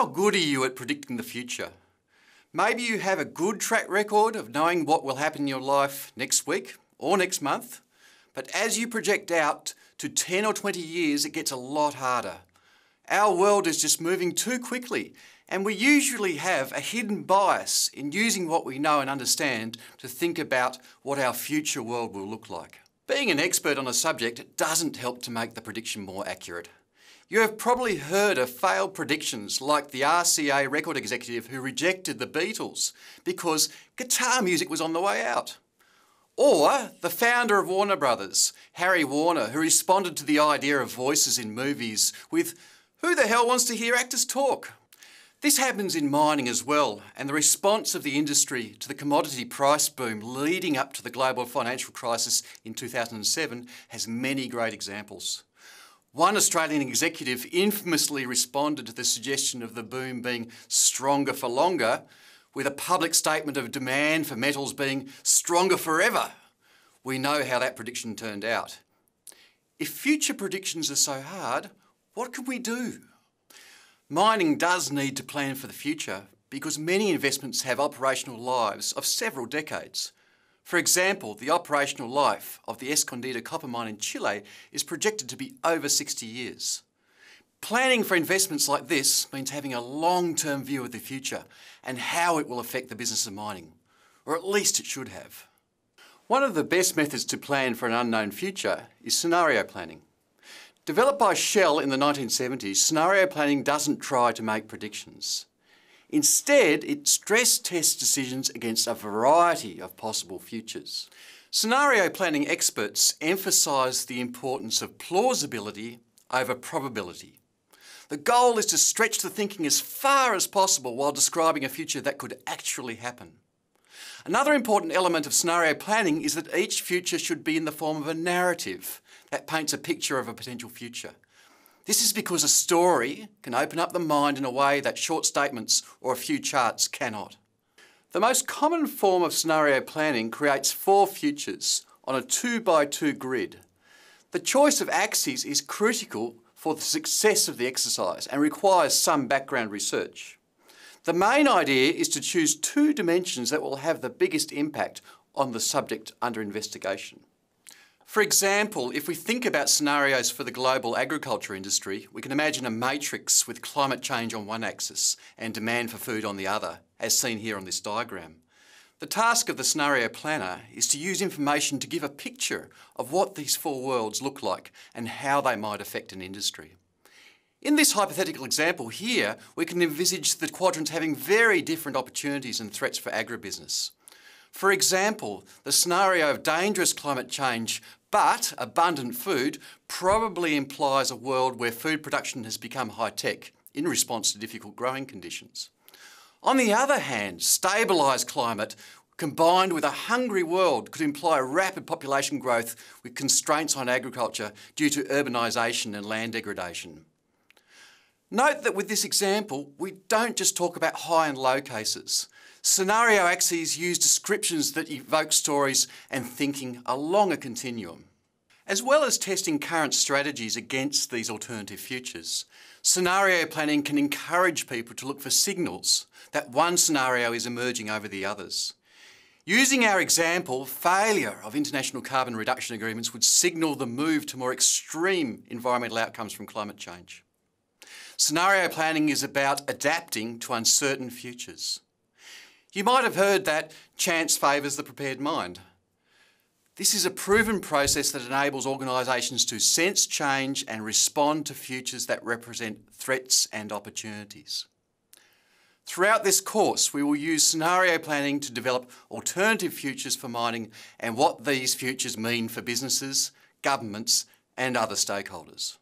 How good are you at predicting the future? Maybe you have a good track record of knowing what will happen in your life next week or next month, but as you project out to 10 or 20 years, it gets a lot harder. Our world is just moving too quickly, and we usually have a hidden bias in using what we know and understand to think about what our future world will look like. Being an expert on a subject doesn't help to make the prediction more accurate. You have probably heard of failed predictions like the RCA record executive who rejected the Beatles because guitar music was on the way out. Or the founder of Warner Brothers, Harry Warner, who responded to the idea of voices in movies with, "Who the hell wants to hear actors talk?" This happens in mining as well, and the response of the industry to the commodity price boom leading up to the global financial crisis in 2007 has many great examples. One Australian executive infamously responded to the suggestion of the boom being stronger for longer with a public statement of demand for metals being stronger forever. We know how that prediction turned out. If future predictions are so hard, what can we do? Mining does need to plan for the future because many investments have operational lives of several decades. For example, the operational life of the Escondida copper mine in Chile is projected to be over 60 years. Planning for investments like this means having a long-term view of the future and how it will affect the business of mining, or at least it should have. One of the best methods to plan for an unknown future is scenario planning. Developed by Shell in the 1970s, scenario planning doesn't try to make predictions. Instead, it stress tests decisions against a variety of possible futures. Scenario planning experts emphasise the importance of plausibility over probability. The goal is to stretch the thinking as far as possible while describing a future that could actually happen. Another important element of scenario planning is that each future should be in the form of a narrative that paints a picture of a potential future. This is because a story can open up the mind in a way that short statements or a few charts cannot. The most common form of scenario planning creates 4 futures on a 2x2 grid. The choice of axes is critical for the success of the exercise and requires some background research. The main idea is to choose 2 dimensions that will have the biggest impact on the subject under investigation. For example, if we think about scenarios for the global agriculture industry, we can imagine a matrix with climate change on one axis and demand for food on the other, as seen here on this diagram. The task of the scenario planner is to use information to give a picture of what these 4 worlds look like and how they might affect an industry. In this hypothetical example here, we can envisage the quadrants having very different opportunities and threats for agribusiness. For example, the scenario of dangerous climate change but abundant food probably implies a world where food production has become high-tech in response to difficult growing conditions. On the other hand, stabilised climate combined with a hungry world could imply rapid population growth with constraints on agriculture due to urbanisation and land degradation. Note that with this example, we don't just talk about high and low cases. Scenario axes use descriptions that evoke stories and thinking along a continuum. As well as testing current strategies against these alternative futures, scenario planning can encourage people to look for signals that one scenario is emerging over the others. Using our example, failure of international carbon reduction agreements would signal the move to more extreme environmental outcomes from climate change. Scenario planning is about adapting to uncertain futures. You might have heard that chance favours the prepared mind. This is a proven process that enables organisations to sense change and respond to futures that represent threats and opportunities. Throughout this course, we will use scenario planning to develop alternative futures for mining and what these futures mean for businesses, governments and other stakeholders.